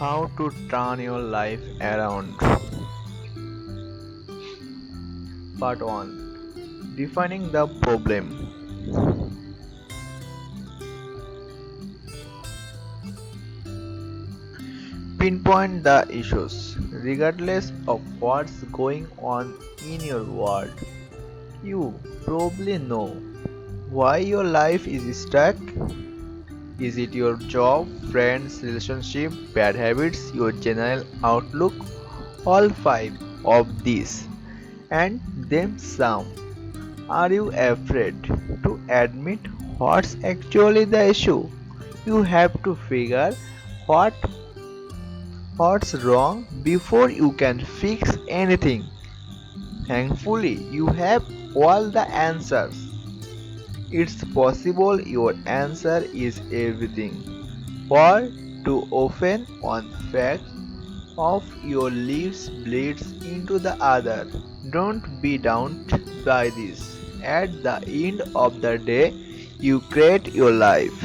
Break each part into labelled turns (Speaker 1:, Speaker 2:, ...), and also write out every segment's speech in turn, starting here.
Speaker 1: How to turn your life around. Part 1. Defining the problem. Pinpoint the issues. Regardless of what's going on in your world, you probably know why your life is stuck. Is it your job, friends, relationship, bad habits, your general outlook? All five of these and then some. Are you afraid to admit what's actually the issue? You have to figure what what's wrong before you can fix anything. Thankfully, you have all the answers. It's possible your answer is everything. For too often one fact of your leaves bleeds into the other. Don't be daunted by this. At the end of the day, you create your life.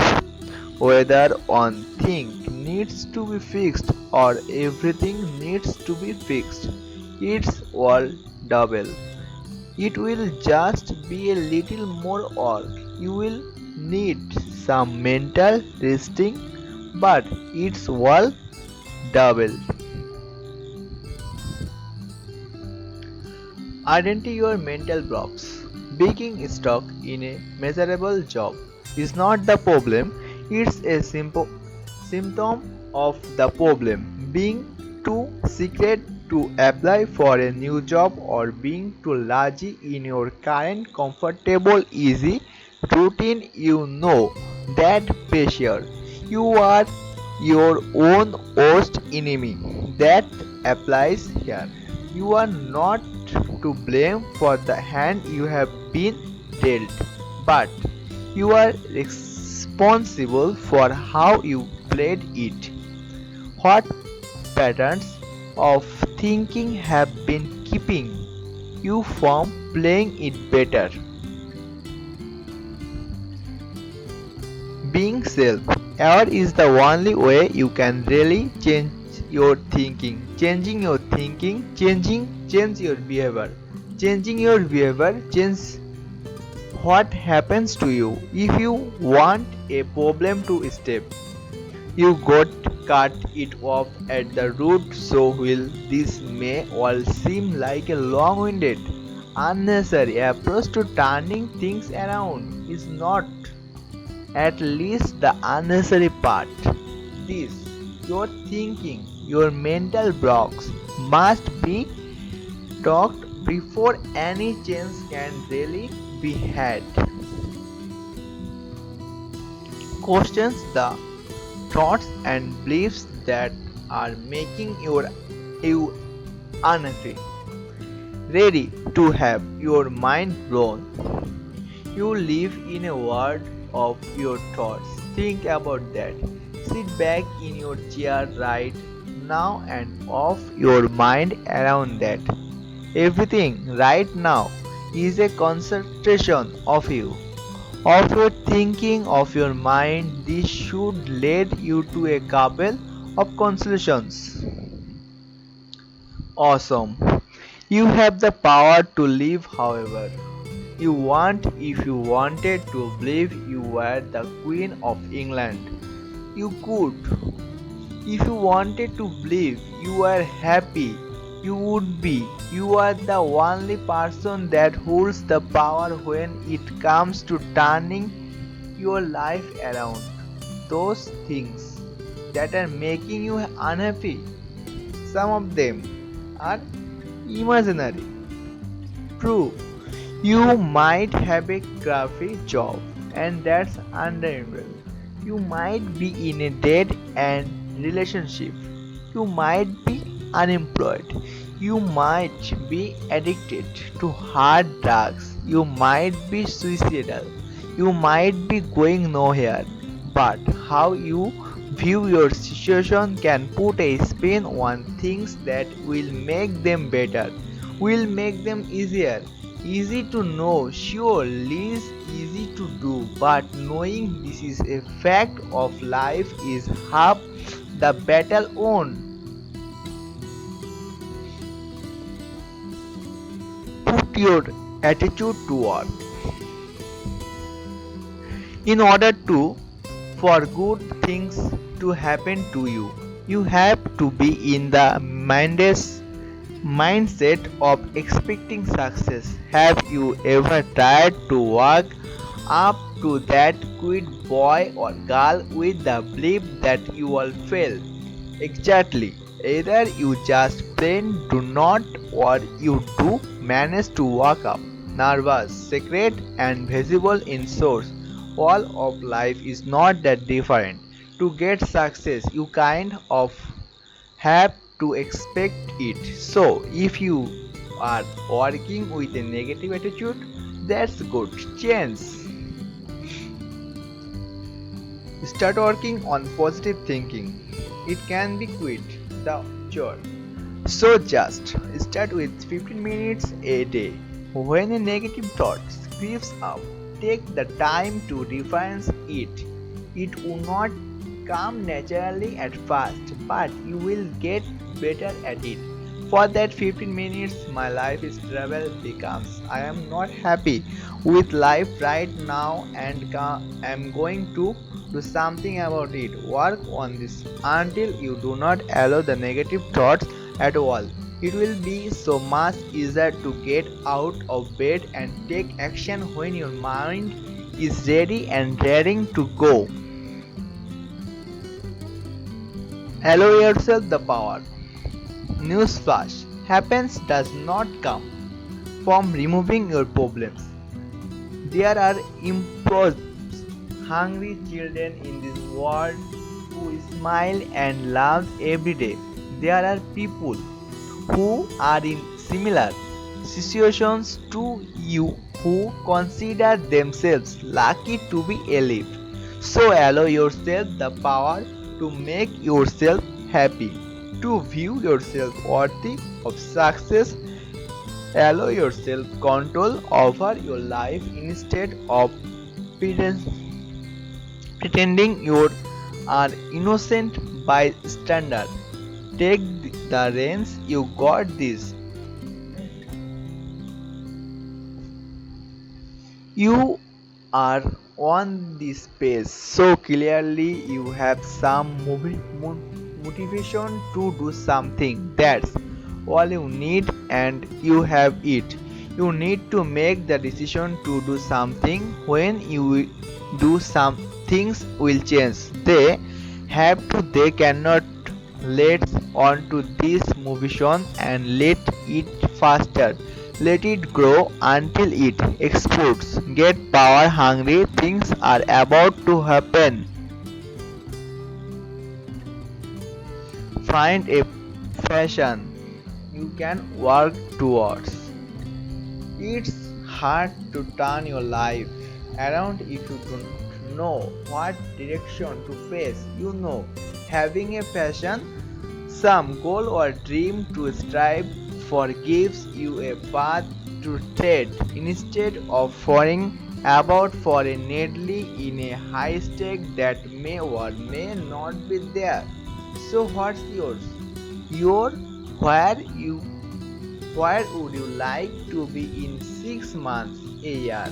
Speaker 1: Whether one thing needs to be fixed or everything needs to be fixed, it's all double. It will just be a little more work. You will need some mental resting, but it's all double. Identify your mental blocks. Being stuck in a miserable job is not the problem, it's a simple symptom of the problem. Being too secret to apply for a new job or being too lazy in your current comfortable easy routine, you know that pressure. You are your own worst enemy. That applies here. You are not to blame for the hand you have been dealt, but you are responsible for how you played it. What patterns of thinking have been keeping you from playing it better? Being self-aware is the only way you can really change your thinking. Changing your thinking, change your behavior. Changing your behavior, change what happens to you. If you want a problem to stop, you got cut it off at the root. So will this may all seem like a long-winded, unnecessary approach to turning things around. Is not at least the unnecessary part. This, your thinking, your mental blocks must be talked before any change can really be had. Questions the thoughts and beliefs that are making you unhappy. Ready to have your mind blown. You live in a world of your thoughts. Think about that. Sit back in your chair right now and off your mind around that. Everything right now is a concentration of you, of your thinking, of your mind. This should lead you to a couple of conclusions. Awesome. You have the power to live however you want. If you wanted to believe you were the Queen of England, you could. If you wanted to believe you were happy, you would be. You are the only person that holds the power when it comes to turning your life around. Those things that are making you unhappy, some of them are imaginary. True, you might have a crappy job, and that's understandable. You might be in a dead end relationship. You might be unemployed. You might be addicted to hard drugs. You might be suicidal. You might be going nowhere. But how you view your situation can put a spin on things that will make them better, will make them easier. Easy to know, sure, less easy to do, but knowing this is a fact of life is half the battle won. Put your attitude to work. In order to for good things to happen to you, you have to be in the mindset of expecting success. Have you ever tried to work up to that quit boy or girl with the belief that you will fail? Exactly. Either you just plain do not or you do manage to walk up. Nervous, secret and visible in source. All of life is not that different. To get success you kind of have to expect it. So if you are working with a negative attitude, that's good. Change. Start working on positive thinking. It can be quit the chore. So just start with 15 minutes a day. When a negative thought creeps up, take the time to refine it. It will not come naturally at first, but you will get better at it. For that 15 minutes, my life is travel becomes I am not happy with life right now and am going to do something about it. Work on this until you do not allow the negative thoughts at all. It will be so much easier to get out of bed and take action when your mind is ready and raring to go. Allow yourself the power. Newsflash: happiness does not come from removing your problems. There are imposed, hungry children in this world who smile and laugh every day. There are people who are in similar situations to you who consider themselves lucky to be alive. So allow yourself the power to make yourself happy, to view yourself worthy of success. Allow yourself control over your life instead of pretending you are innocent bystander. Take the reins, you got this. You are on this page so clearly you have some motivation to do something. That's all you need and you have it. You need to make the decision to do something. When you do, some things will change. They cannot. Let's on to this motivation and let it faster. Let it grow until it explodes. Get power hungry. Things are about to happen. Find a passion you can work towards. It's hard to turn your life around if you don't know what direction to face. Having a passion, some goal or dream to strive for gives you a path to tread instead of falling about for a needly in a high stake that may or may not be there. So what's yours? Your where you where would you like to be in 6 months, a year?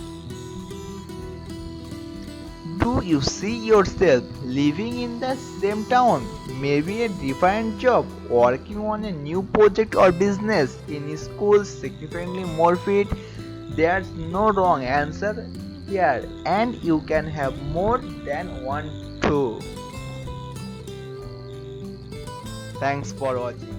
Speaker 1: Do you see yourself living in the same town, maybe a different job, working on a new project or business, in school, significantly more fit? There's no wrong answer here, and you can have more than one too. Thanks for watching.